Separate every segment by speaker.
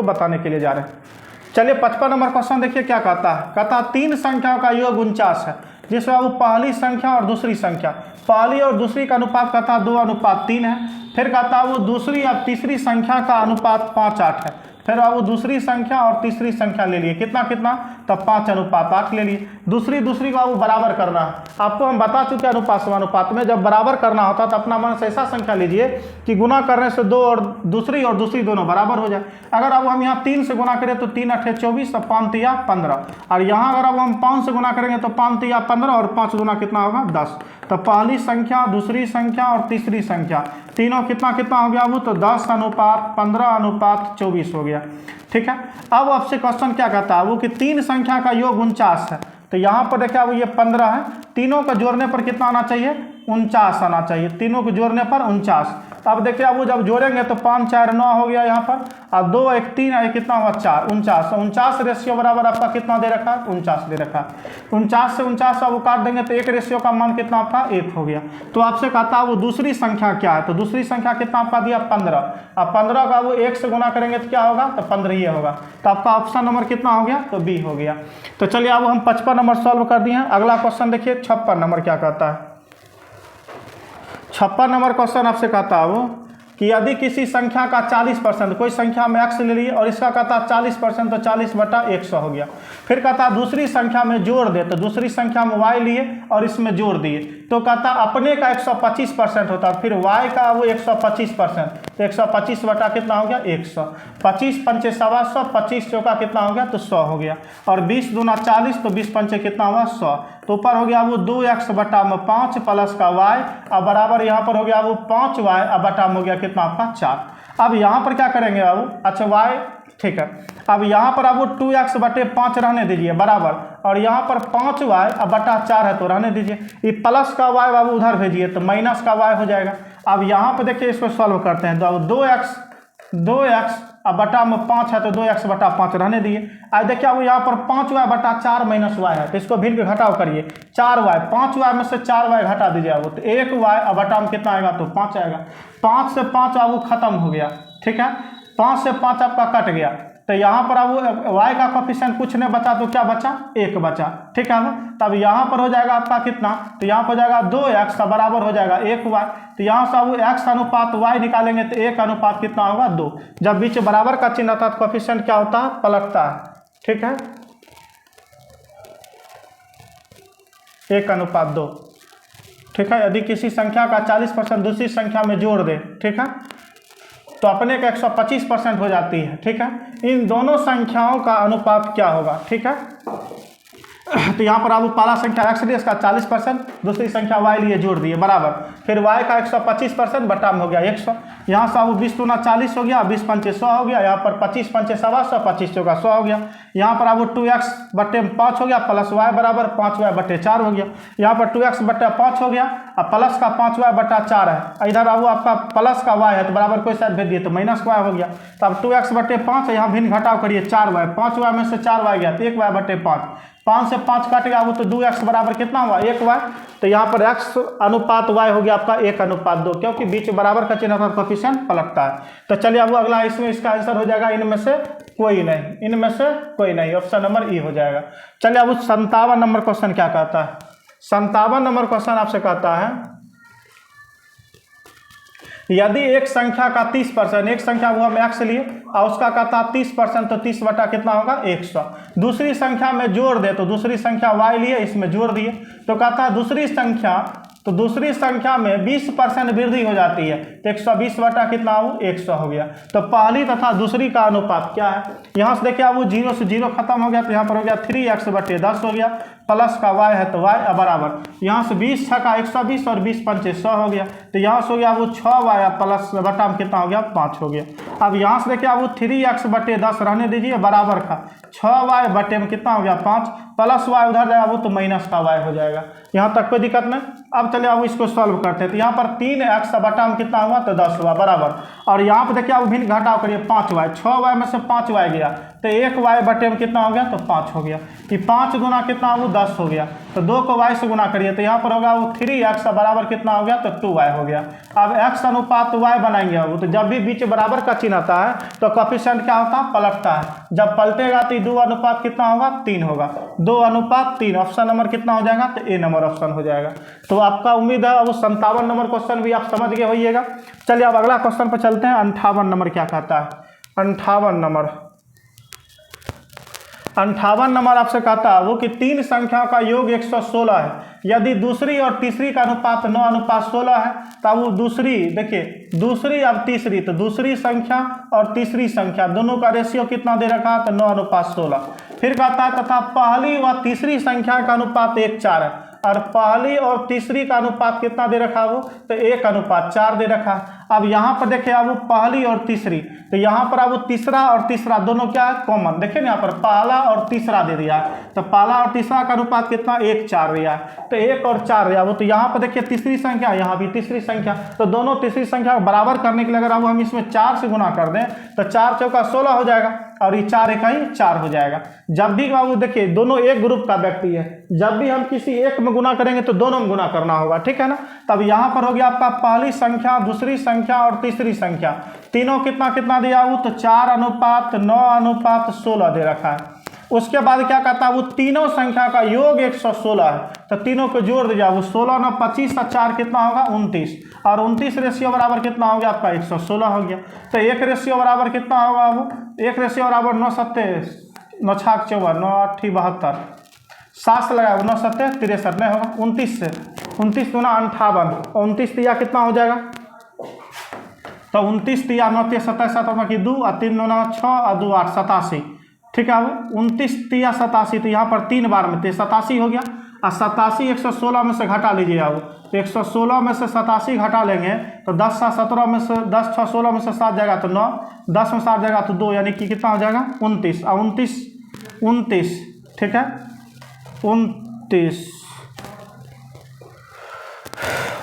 Speaker 1: बताने के लिए जा रहे हैं। चलिए 55 नंबर क्वेश्चन देखिए क्या कहता है। कहता है 3 संख्याओं का योग 49 है, जिसमें वो पहली संख्या और दूसरी संख्या, पहली और दूसरी का अनुपात कहता है 2:3 है। फिर कहता है वो दूसरी और तीसरी संख्या का अनुपात 5:8 है। फिर वो दूसरी संख्या और तीसरी संख्या ले लिए, कितना कितना, तब 5:8 ले लिए। दूसरी का वो बराबर करना है। आपको हम बता चुके हैं अनुपात समानुपात में जब बराबर करना होता है तो अपना मन से ऐसा संख्या लीजिए कि गुना करने से 2 और दूसरी दोनों बराबर हो जाए। अगर अब हम यहाँ 3 से गुना करें तो 3 8 24, तो 5 3 15, और यहाँ अगर अब हम 5 से गुना करेंगे तो 5 3 15 और 5 गुना कितना होगा 10। तो पहली संख्या, दूसरी संख्या और तीसरी संख्या तीनों कितना कितना हो गया वो, तो 10:15:24 हो गया। ठीक है। अब आपसे क्वेश्चन क्या कहता है वो कि 3 संख्या का योग 49 है। तो यहाँ पर देखिए अब ये 15 है, तीनों को जोड़ने पर कितना आना चाहिए, 49 आना चाहिए। तीनों को जोड़ने पर 49। अब देखिए अब वो जब जोड़ेंगे तो 5 4 9 हो गया यहाँ पर, और 2 1 3 है, कितना हुआ 4, 49। 49 रेशियो बराबर आपका कितना दे रखा है, 49 दे रखा है। 49 से 49 अब वो काट देंगे तो 1 रेशियो का मान कितना आपका 1 हो गया। तो आपसे कहता है वो दूसरी संख्या क्या है, तो दूसरी संख्या कितना आपका दिया 15। अब 15 का वो 1 से गुना करेंगे तो क्या होगा, तो 15 ही होगा। तो आपका ऑप्शन नंबर कितना हो गया, तो बी हो गया। तो चलिए अब हम 55 नंबर सॉल्व कर दिए हैं। अगला क्वेश्चन देखिए 56 नंबर क्या कहता है। 56 नंबर क्वेश्चन आपसे कहता है वो कि यदि किसी संख्या का 40%, कोई संख्या में x ले लिए और इसका कहता है 40%, तो 40/100 हो गया। फिर कहता है दूसरी संख्या में जोड़ दे, तो दूसरी संख्या में y लिए और इसमें जोड़ दिए, तो कहता अपने का 125% होता है, फिर y का वो 125%, तो 125 बटा कितना हो गया 100। 25 पंचे 125, 25 चौका कितना हो गया, तो 100 हो गया। और 20 दूना 40, तो 20 पंचे कितना हुआ 100। तो ऊपर हो गया वो 2x/5 प्लस का y, अब बराबर यहाँ पर हो गया वो 5y, अब बटा हो गया कितना आपका 4। अब यहाँ पर क्या करेंगे बाबू, अच्छा y, ठीक है। अब यहाँ पर अब वो 2x/5 रहने दीजिए बराबर, और यहाँ पर 5y अब बटा 4 है तो रहने दीजिए। ये प्लस का y बाबू उधर भेजिए तो माइनस का y हो जाएगा। अब यहाँ पर देखिए इसको सॉल्व करते हैं, तो 2x अब बटा में 5 है तो 2x/5 रहने दिए। अब देखिए अब यहाँ पर 5y/4 माइनस y है, तो इसको भिन्न के घटाव करिए, 4y, 5y में से 4y घटा दीजिए वो, तो 1y अब बटा में कितना आएगा, तो 5 आएगा। 5 से 5 अब वो खत्म हो गया। ठीक है, 5 से 5 आपका कट गया, तो यहाँ पर अब y का कोफिशिएंट कुछ नहीं बचा, तो क्या बचा 1 बचा। ठीक है, तब यहाँ पर हो जाएगा आपका कितना, तो यहाँ पर हो जाएगा 2x बराबर हो जाएगा 1y। तो यहाँ से अब x अनुपात y निकालेंगे तो 1 अनुपात कितना होगा 2। जब बीच बराबर का चिन्ह आता है तो कोफिशिएंट क्या होता है, पलटता है। ठीक है, 1:2। ठीक है, यदि किसी संख्या का 40% दूसरी संख्या में जोड़ दे, ठीक है, तो अपने का 125% हो जाती है। ठीक है, इन दोनों संख्याओं का अनुपात क्या होगा। ठीक है, तो यहाँ पर आप पहला संख्या x लिए इसका 40%, दूसरी संख्या y लिए जोड़ दिए बराबर, फिर y का 125% बटा में हो गया 100। यहाँ से अब 20 दूना 40 हो गया, 20 पंचे 100 हो गया, यहाँ पर 25 पंचे 125, 25 चौका 100 हो गया। यहाँ पर अब 2x/5 हो गया प्लस y बराबर 5y/4 हो गया। यहाँ पर 2x/5 हो गया, अब प्लस का 5y/4 है, इधर अब आपका प्लस का y है तो बराबर कोई साइड भेज दिए तो माइनस का y हो गया। तो अब 2x/5 यहाँ भिन्न घटाव करिए 4y, 5y में से 4y गया तो 1y/5, 5 से 5 काट गया वो, तो 2x बराबर कितना हुआ 1y। तो यहाँ पर x अनुपात y हो गया आपका 1:2, क्योंकि बीच बराबर का चिन्ह था कोफिशिएंट पलटता है। तो चलिए अब अगला, इसमें इसका आंसर हो जाएगा इनमें से कोई नहीं, ऑप्शन नंबर ई हो जाएगा। चलिए अब 57 नंबर क्वेश्चन क्या कहता है। 57 नंबर क्वेश्चन आपसे कहता है यदि एक संख्या का 30%, एक संख्या वो हम x लिए और उसका कहता 30%, तो 30 बटा कितना होगा 100। दूसरी संख्या में जोड़ दे, तो दूसरी संख्या y लिए इसमें जोड़ दिए, तो कहता है दूसरी संख्या में 20% वृद्धि हो जाती है, तो 120 बटा कितना हो 100 हो गया। तो पहली तथा दूसरी का अनुपात क्या है। यहाँ से देखिए वो 0 से 0 खत्म हो गया, तो यहाँ पर हो गया 3x/10 हो गया, प्लस का y है तो y बराबर, यहाँ से 20 का 120 और 20 पंचे 100 हो गया, तो यहाँ से हो गया वो 6y प्लस बटा में कितना हो गया 5 हो गया। अब यहाँ से देखिए वो 3x/10 रहने दीजिए बराबर का 6y बटे में कितना हो गया 5, प्लस y उधर जाएगा वो तो माइनस का y हो जाएगा। यहाँ तक कोई दिक्कत नहीं। अब चलिए अब इसको सॉल्व करते हैं, तो यहाँ पर 3x बटा में कितना हुआ तो 10 हुआ बराबर, और यहाँ पर देखिए अब भिन्न घटाव करिए 5y, 6y में से 5y गया तो 1y बटे में कितना हो गया तो 5 हो गया, कि 5 गुना कितना वो 10 हो गया। तो 2 को y से गुना करिए तो यहाँ पर होगा वो 3x बराबर कितना हो गया, तो 2y हो गया। अब x अनुपात y बनाएंगे अब, तो जब भी बीच बराबर का चिन्ह आता है तो कोएफिशिएंट क्या होता है, पलटता है। जब पलटेगा तो 2 अनुपात कितना होगा, 3 होगा। 2 अनुपात 3, ऑप्शन नंबर कितना हो जाएगा, तो ए नंबर ऑप्शन हो जाएगा। तो आपका उम्मीद है अब 57 नंबर क्वेश्चन भी आप समझ गए होइएगा। चलिए अब अगला क्वेश्चन पर चलते हैं। 58 नंबर क्या कहता है, 58 नंबर आपसे कहता है वो कि 3 संख्याओं का योग 116 है। यदि दूसरी और तीसरी का अनुपात 9:16 है, तब वो दूसरी, देखिए दूसरी अब तीसरी, तो दूसरी संख्या और तीसरी संख्या दोनों का रेशियो कितना दे रखा है, तो 9:16। फिर कहता है तथा पहली व तीसरी संख्या का अनुपात 1:4 है, और पहली और तीसरी का अनुपात कितना दे रखा है वो, तो 1:4 दे रखा है। अब यहाँ पर देखिए अब वो पहली और तीसरी, तो यहाँ पर अब वो तीसरा और तीसरा दोनों क्या है, कॉमन। देखिए ना यहाँ पर पहला और तीसरा दे दिया है, तो पहला और तीसरा का अनुपात कितना, 1:4 दिया है, तो 1 और 4 दिया वो। तो यहाँ पर देखिए तीसरी संख्या, यहाँ भी तीसरी संख्या, तो दोनों तीसरी संख्या को बराबर करने के लिए अगर अब हम इसमें 4 से गुना कर दें तो 4 चौका 16 हो जाएगा, और ये 4 इकाई 4 हो जाएगा। जब भी बाबू देखिए दोनों एक ग्रुप का व्यक्ति है, जब भी हम किसी एक में गुना करेंगे तो दोनों में गुना करना होगा, ठीक है ना। तब यहाँ पर हो गया आपका पहली संख्या, दूसरी संख्या और तीसरी संख्या, तीनों कितना कितना दिया वो, तो 4:9:16 दे रखा है। उसके बाद क्या कहता है वो तीनों संख्या का योग 116 है, तो तीनों को जोड़ दीजिए, वो 16 9 25 और 4 कितना होगा, 29, और 29 रेशियो बराबर कितना हो गया आपका, 116 हो गया। तो 1 रेशियो बराबर कितना होगा वो, 1 रेशियो बराबर 9 7 9 6 14 9 8 72, 7 से लगाया 9 7 63 नहीं होगा, 29 से 29 दूना 58, 29 दिया कितना हो जाएगा, तो 29 दिया 9 3 27 7 2 और 3 9 6 और 2 8 87, ठीक है। वो 29 तिया 87, तो यहाँ पर 3 बार में 87 हो गया, और 87 116 में से घटा लीजिए आप, तो 116 में से 87 घटा लेंगे तो 10 7 17 में से 10 6 16 में से 7 जाएगा तो 9, 10 में 7 जाएगा तो 2, यानी कि कितना हो जाएगा 29, और 29, ठीक है 29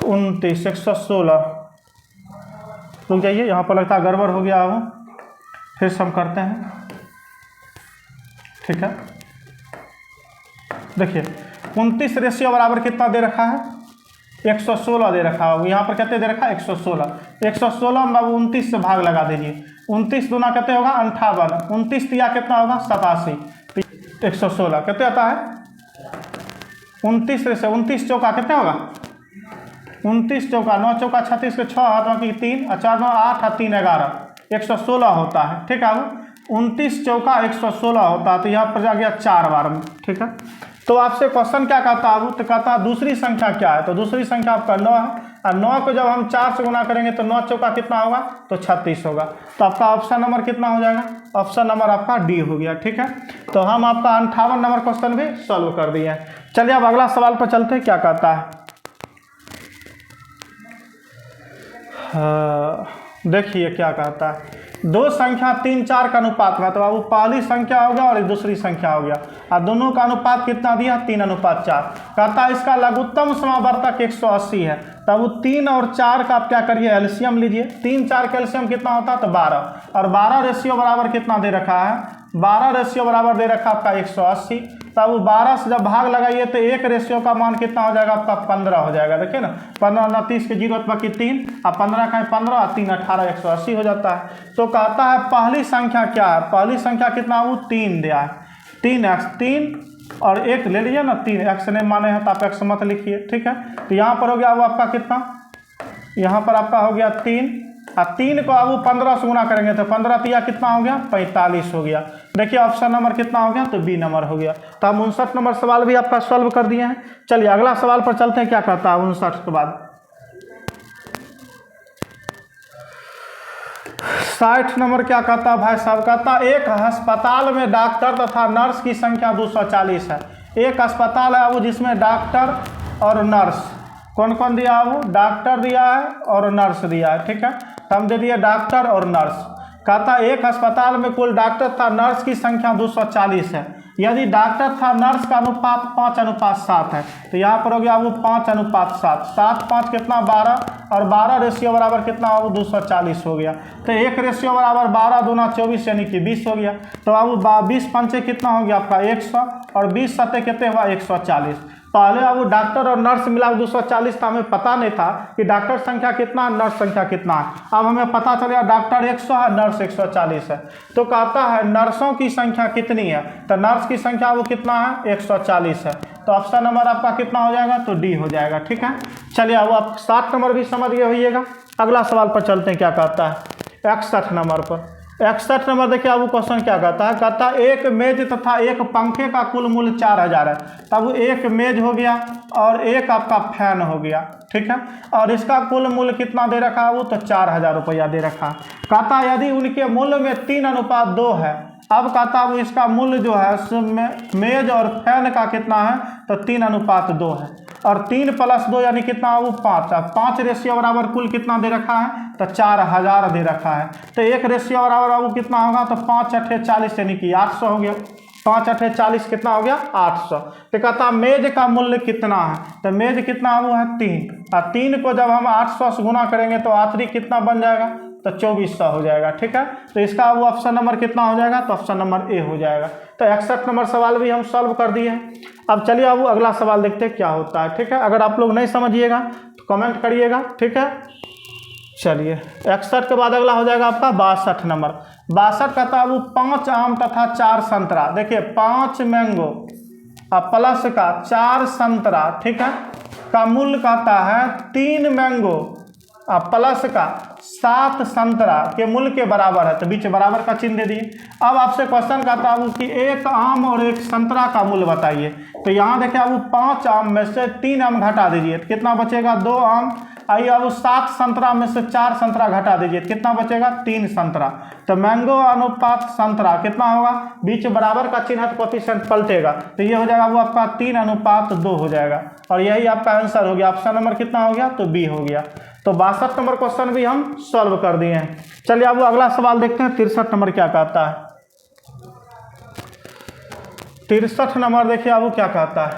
Speaker 1: 116। रुक जाइए, यहाँ पर लगता है गड़बड़ हो गया वो, फिर से हम करते हैं, ठीक है। देखिए 29 रेशियो बराबर कितना दे रखा है, 116 दे रखा है। यहाँ पर कितने दे रखा है, 116। 116 में बाबू 29 से भाग लगा दीजिए, 29 दूना कितने होगा 58, 29 दिया कितना होगा 87, 116 कितने आता है 29 से 29 चौका कितने होगा, 29 चौका 9 चौका 36 के 6 हाथ की 3 और 4 9 8 और 3 11, 116 होता है, ठीक है। वो 29 चौका 116 होता है, तो यहाँ पर जा गया 4 बार में, ठीक है। तो आपसे क्वेश्चन क्या कहता है, तो कहता है दूसरी संख्या क्या है, तो दूसरी संख्या आपका 9 है, और 9 को जब हम 4 से गुना करेंगे तो 9 चौका कितना होगा, तो 36 होगा। तो आपका ऑप्शन नंबर कितना हो जाएगा, ऑप्शन नंबर आपका डी हो गया, ठीक है। तो हम आपका 58 नंबर क्वेश्चन भी सॉल्व कर दिए हैं। चलिए अब अगला सवाल पर चलते हैं, क्या कहता है। देखिए क्या कहता है, 2 संख्या 3 4 का अनुपात में, तो वो पहली संख्या हो गया और दूसरी संख्या हो गया, और दोनों का अनुपात कितना दिया 3:4। कहता है इसका लघुत्तम समावर्तक 180 है, तब वो 3 और 4 का आप क्या करिए एलसीएम लीजिए। 3 4 का एलसीएम कितना होता है, तो 12, और 12 रेशियो बराबर कितना दे रखा है, 12 रेशियो बराबर दे रखा आपका 180। तब वो 12 से जब भाग लगाइए तो 1 रेशियो का मान कितना हो जाएगा आपका 15 हो जाएगा। देखिए ना 15 ना 30 की 0 बाकी 3 और 15 का 15 और 3 18 180 हो जाता है। तो कहता है पहली संख्या क्या है, पहली संख्या कितना वो 3 दिया है, 3x 3 और 1 ले लीजिए ना, 3x नहीं माने हैं तो आप x मत लिखिए, ठीक है। तो यहाँ पर हो गया वो आपका कितना, यहाँ पर आपका हो गया 3, और 3 को अब 15 से गुना करेंगे तो 15 तिया कितना हो गया 45 हो गया। देखिए ऑप्शन नंबर कितना हो गया, तो बी नंबर हो गया। तो हम 59 नंबर सवाल भी आपका सॉल्व कर दिए हैं। चलिए अगला सवाल पर चलते हैं, क्या कहता है 59 के बाद 60 नंबर क्या कहता है भाई साहब। कहता एक अस्पताल में डॉक्टर तथा नर्स की संख्या 240 है। एक अस्पताल है वो जिसमें डॉक्टर और नर्स कौन कौन दिया है, वो डॉक्टर दिया है और नर्स दिया है, ठीक है। तो हम दे दिए डॉक्टर और नर्स। कहता एक अस्पताल में कुल डॉक्टर तथा नर्स की संख्या 240 है, यदि डॉक्टर था, नर्स का अनुपात 5:7 है, तो यहाँ पर हो गया वो 5:7, 7 5 कितना 12, और 12 रेशियो बराबर कितना वो 240 हो गया। तो 1 रेशियो बराबर 12 दूना 24 यानी कि 20 हो गया। तो अब 20 पंचे कितना हो गया आपका 100, और 20 सत्ते कितने हुआ 140। पहले अब डॉक्टर और नर्स मिला 240 था, हमें पता नहीं था कि डॉक्टर संख्या कितना है, नर्स संख्या कितना है। अब हमें पता चल गया डॉक्टर 100 है, नर्स 140 है। तो कहता है नर्सों की संख्या कितनी है, तो नर्स की संख्या वो कितना है 140 है। तो ऑप्शन नंबर आपका कितना हो जाएगा, तो डी हो जाएगा। ठीक है, चलिए अब आप 60 नंबर भी समझ गए होइएगा। अगला सवाल पर चलते हैं, क्या कहता है 61 नंबर पर। 61 नंबर देखिए अब वो क्वेश्चन क्या कहता है, कहता है एक मेज तथा एक पंखे का कुल मूल्य 4000 है। तब एक मेज हो गया और एक आपका फैन हो गया। ठीक है, और इसका कुल मूल्य कितना दे रखा है वो, तो 4000 रुपया दे रखा है। कहता है यदि उनके मूल्य में 3:2 है। अब कहता है वो इसका मूल्य जो है मेज और फैन का कितना है, तो 3:2 है, और 3 + 2 यानी कितना वो 5 है। 5 रेशियो बराबर कुल कितना दे रखा है, तो 4000 दे रखा है। तो 1 रेशियो बराबर वो कितना होगा, तो 5 × 40 यानी कि 800 हो गया। 5 × 40 कितना हो गया 800। तो कहता मेज का मूल्य कितना है, तो मेज कितना वो है 3, और 3 को जब हम 800 से गुना करेंगे तो आतरी कितना बन जाएगा, तो 2400 हो जाएगा। ठीक है, तो इसका वो ऑप्शन नंबर कितना हो जाएगा, तो ऑप्शन नंबर ए हो जाएगा। तो 61 नंबर सवाल भी हम सॉल्व कर दिए हैं। अब चलिए अब अगला सवाल देखते हैं क्या होता है। ठीक है, अगर आप लोग नहीं समझिएगा तो कमेंट करिएगा। ठीक है, चलिए 61 के बाद अगला हो जाएगा आपका 62 नंबर। 62 कहता है वो 5 आम तथा 4 संतरा। देखिए 5 मैंगो प्लस का 4 संतरा, ठीक है, का मूल्य कहता है 3 मैंगो प्लस का 7 संतरा के मूल्य के बराबर है। तो बीच बराबर का चिन्ह दे दिए। अब आपसे क्वेश्चन कहता है कि एक आम और एक संतरा का मूल्य बताइए। तो यहाँ देखिए अब 5 आम में से 3 आम घटा दीजिए, तो कितना बचेगा 2 आम। आइए अब 7 संतरा में से 4 संतरा घटा दीजिए, कितना बचेगा 3 संतरा। तो मैंगो अनुपात संतरा कितना होगा, बीच बराबर का चिन्ह है तो कोफिशिएंट पलटेगा, तो ये हो जाएगा वो आपका 3:2 हो जाएगा, और यही आपका आंसर हो गया। ऑप्शन नंबर कितना हो गया, तो बी हो गया। तो 62 नंबर क्वेश्चन भी हम सॉल्व कर दिए हैं। चलिए अब अगला सवाल देखते हैं 63 नंबर क्या कहता है। 63 नंबर देखिए अब वो क्या कहता है।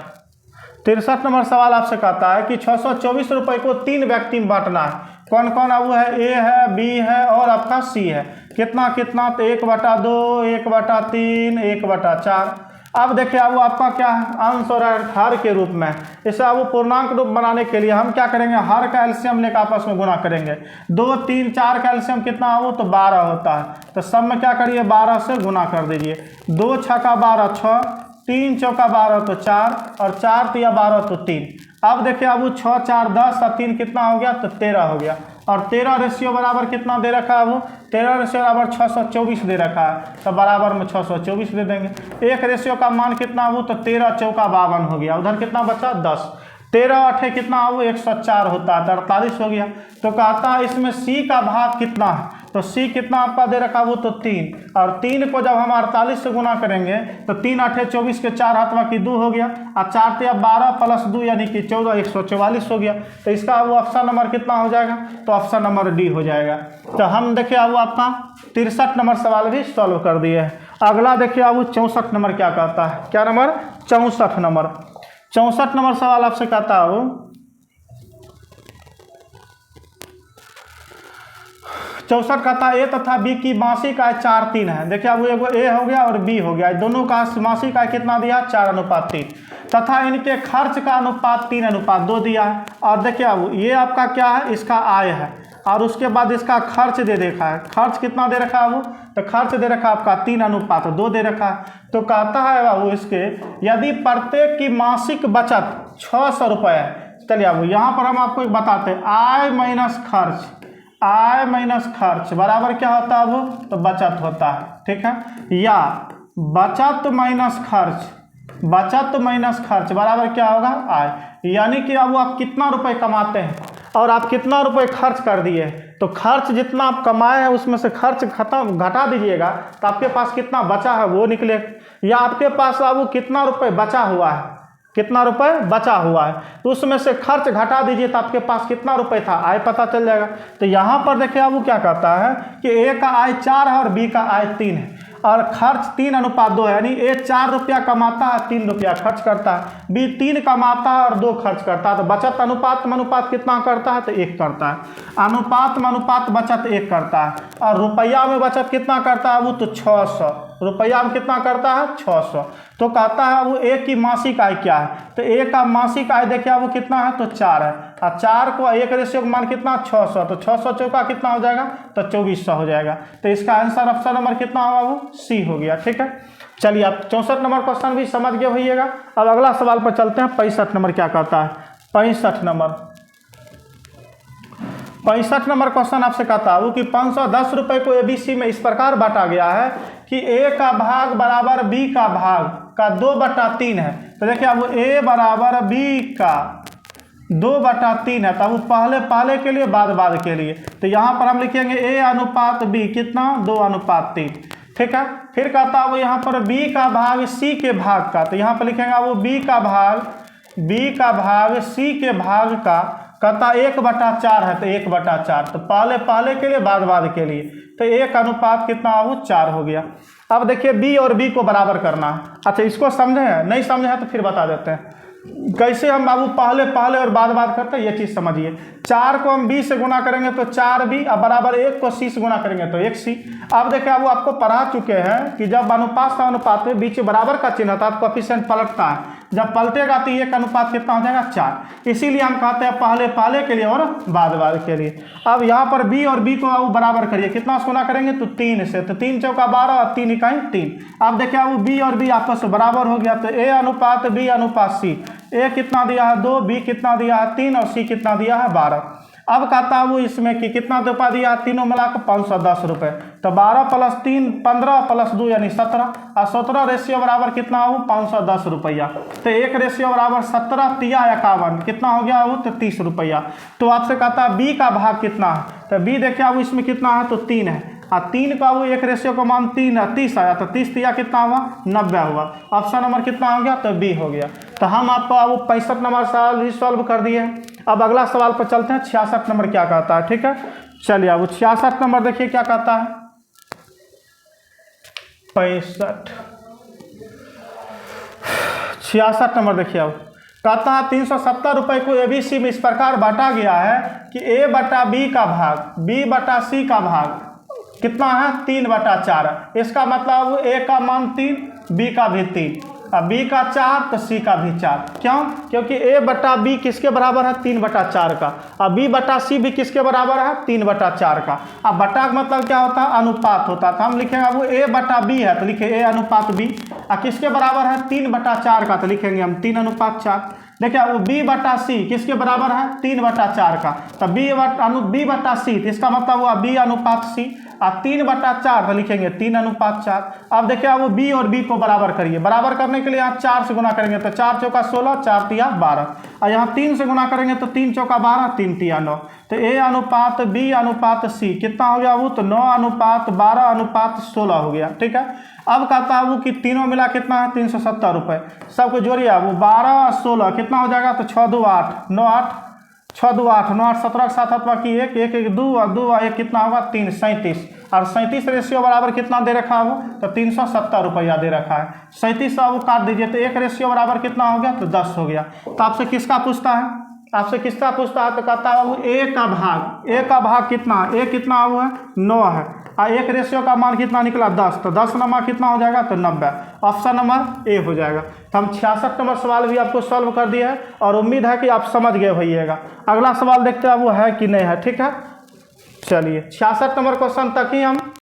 Speaker 1: 63 नंबर सवाल आपसे कहता है कि 624 रुपये को 3 व्यक्ति में बांटना है। कौन कौन अब वो है, ए है, बी है और आपका सी है। कितना कितना, तो 1/2, 1/3, 1/4। अब देखिए अब वो आपका क्या है, अंश और हर के रूप में। इसे अब वो पूर्णांक रूप बनाने के लिए हम क्या करेंगे, हर का एलसीएम लेकर आपस में गुना करेंगे। 2, 3, 4 का एलसीएम कितना हो, तो 12 होता है। तो सब में क्या करिए 12 से गुना कर दीजिए। 2 × 6 = 12, 6, 3 × 4 = 12 तो 4, और 4 × 3 = 12 तो 3। अब देखिए अब 6, 4, 10 और 3 कितना हो गया, तो 13 हो गया। और 13 रेशियो बराबर कितना दे रखा है, वो 13 रेशियो बराबर 624 दे रखा है, तो बराबर में 624 दे देंगे। 1 रेशियो का मान कितना वो, तो 13 × 4 = 52 हो गया। उधर कितना बचा 10। 13 × 8 कितना वो 104 होता है, 48 हो गया। तो कहता है इसमें सी का भाग कितना है, तो सी कितना आपका दे रखा वो, तो 3, और 3 को जब हम 48 से गुना करेंगे तो 3 × 8 = 24 के 4 हाथवा की 2 हो गया, और 4 × 3 = 12 + 2 यानी कि 14, 144 हो गया। तो इसका वो ऑप्शन नंबर कितना हो जाएगा, तो ऑप्शन नंबर डी हो जाएगा। तो हम देखिए अब आपका 63 नंबर सवाल भी सॉल्व कर दिए है। अगला देखिए अब 64 नंबर क्या कहता है। क्या नंबर, 64 नंबर। 64 नंबर सवाल आपसे कहता है वो 64 कहता है ए तथा बी की मासिक आय 4:3 है। देखिए अब एगो ए हो गया और बी हो गया, दोनों का मासिक आय कितना दिया 4:3, तथा इनके खर्च का अनुपात 3:2 दिया है। और देखिए अब ये आपका क्या है, इसका आय है, और उसके बाद इसका खर्च दे रखा है। खर्च कितना दे रखा है वो, तो खर्च दे रखा है आपका 3:2 दे रखा है। तो कहता है बाबू इसके यदि प्रत्येक की मासिक बचत 600 रुपये है। चलिए अब यहाँ पर हम आपको एक बताते हैं, आय माइनस खर्च बराबर क्या होता है वो, तो बचत होता है। ठीक है, या बचत माइनस खर्च बराबर क्या होगा, आय। यानी कि अब आप कितना रुपए कमाते हैं और आप कितना रुपए खर्च कर दिए, तो खर्च जितना आप कमाए हैं उसमें से खर्च घटा दीजिएगा तो आपके पास कितना बचा है वो निकलेगा। या आपके पास अब कितना रुपए बचा हुआ है, तो उसमें से खर्च घटा दीजिए तो आपके पास कितना रुपए था, आय पता चल जाएगा। तो यहाँ पर देखिए अब वो क्या कहता है कि ए का आय 4 है और बी का आय 3 है। और खर्च 3:2 है, यानी ए 4 रुपया कमाता है, 3 रुपया खर्च करता है, बी 3 कमाता है और 2 खर्च करता है। तो बचत अनुपात में अनुपात कितना करता है? तो 1 करता है। अनुपात में अनुपात बचत 1 करता है। और रुपया में बचत कितना करता है? वो तो 600। रुपया में कितना करता है? 600। तो कहता है वो ए की मासिक आय क्या है? तो ए का मासिक आय देखिए वो कितना है? तो 4 है। और 4 को 1 रेशियो का मान कितना? 600। तो 600 चौका कितना हो जाएगा? तो 2400 हो जाएगा। तो इसका आंसर ऑप्शन नंबर कितना होगा? वो सी हो गया। ठीक है, चलिए आप 64 नंबर क्वेश्चन भी समझ गए होइएगा। अब अगला सवाल पर चलते हैं। 65 नंबर क्या कहता है? 65 नंबर क्वेश्चन आपसे कहता है वो कि 510 रुपये को एबीसी में इस प्रकार बांटा गया है कि ए का भाग बराबर बी का भाग का 2/3 है। तो देखिए अब ए बराबर बी का 2/3 है। तब वो पहले के लिए बाद के लिए, तो यहाँ पर हम लिखेंगे ए अनुपात बी कितना? 2/3। ठीक है, फिर कहता है वो यहाँ पर बी का भाग सी के भाग का, तो यहाँ पर लिखेंगे वो बी का भाग सी के भाग का कहता 1/4 है। तो 1/4, तो पहले के लिए बाद के लिए, तो 1 अनुपात कितना? वो 4 हो गया। अब देखिए बी और बी को बराबर करना है। अच्छा, इसको समझे हैं? नहीं समझे हैं तो फिर बता देते हैं कैसे हम बाबू पहले और बाद करते हैं। ये चीज़ समझिए। 4 को हम बी से गुना करेंगे तो 4b, अब बराबर 1 को सी से गुना करेंगे तो 1c। अब देखिए वो आपको पढ़ा चुके हैं कि जब अनुपात में बीच में बराबर का चिन्ह होता है तो कोएफिशिएंट पलटता है। जब पलटेगा तो 1 अनुपात कितना हो जाएगा? 4। इसीलिए हम कहते हैं पहले के लिए और बाद के लिए। अब यहाँ पर बी और बी को वो बराबर करिए। कितना से गुना करेंगे? तो 3 से। तो 3 चौका 12 और 3 इकाई 3। अब देखिए वो बी और बी आपस में बराबर हो गया। तो ए अनुपात बी अनुपात सी, ए कितना दिया है? 2, बी कितना दिया है? 3 और सी कितना दिया है? 12। अब कहता है वो इसमें कि कितना रुपया दिया? तीनों मिलाकर 510 रुपये। तो 12 + 3 15 + 2 यानी 17, और 17 रेशियो बराबर कितना हो? 510 रुपया। तो 1 रेशियो बराबर 17 तिया 51 कितना हो गया? वो तो 30 रुपया। तो आपसे कहता है बी का भाग कितना है? तो बी देखिए अब इसमें कितना है? तो 3 है। और 3 का वो 1 रेशियो का मान 3 है, 30 आया। तो 30 तिया कितना हुआ? 90 हुआ। ऑप्शन नंबर कितना हो गया? तो बी हो गया। तो हम आपको वो 65 नंबर सवाल भी सॉल्व कर दिए हैं। अब अगला सवाल पर चलते हैं। 66 नंबर क्या कहता है? ठीक है, चलिए अब 66 नंबर देखिए क्या कहता है। 66 नंबर देखिए अब कहता है 370 रुपये को एबीसी में इस प्रकार बांटा गया है कि ए बटा बी का भाग बी बटा सी का भाग कितना है? 3/4। इसका मतलब ए का मान 3, बी का भी 3, अब बी का 4 तो सी का भी 4। क्यों? क्योंकि ए बटा बी किसके बराबर है? 3/4 का। अब बी बटा सी भी किसके बराबर है? 3/4 का। अब बटा का मतलब क्या होता है? अनुपात होता है। तो हम लिखेंगे वो ए बटा बी है तो लिखे ए अनुपात बी। और किसके बराबर है? 3/4 का, तो लिखेंगे हम 3/4। देखिए वो बी बटा सी किसके बराबर है? 3/4 का। तो बी बटा सी, तो इसका मतलब हुआ बी अनुपात सी। और 3/4 तो लिखेंगे 3/4। अब देखिए वो बी और बी को बराबर करिए। बराबर करने के लिए यहाँ 4 से गुना करेंगे तो 4 चौका 16, 4 तिया 12। और यहाँ 3 से गुना करेंगे तो 3 चौका 12, 3 तिया 9। तो ए अनुपात बी अनुपात सी कितना हो गया? वो तो 9:12:16 हो गया। ठीक है, अब कहता है वो कि तीनों मिला कितना है? 370 रुपये। सबको जोड़िए, वो 12 और 16 कितना हो जाएगा? तो 6 2 8 9 8 6 2 8 9 8 17 के साथ अथवा की 1 1 1 2 और 2 और 1 कितना होगा? 3 37। और 37 रेशियो बराबर कितना दे रखा है वो? तो 370 रुपया दे रखा है। 37 वो काट दीजिए तो 1 रेशियो बराबर कितना हो गया? तो 10 हो गया। तो आपसे किसका पूछता है? तो कहता है वो ए का भाग कितना? ए कितना हुआ है? 9 है। और 1 रेशियो का मान कितना निकला? 10। तो 10 नंबर कितना हो जाएगा? तो 90। ऑप्शन नंबर ए हो जाएगा। तो हम 66 नंबर सवाल भी आपको सॉल्व कर दिया है और उम्मीद है कि आप समझ गए होइएगा। अगला सवाल देखते हैं वो है कि नहीं है। ठीक है, चलिए 66 नंबर क्वेश्चन तक ही हम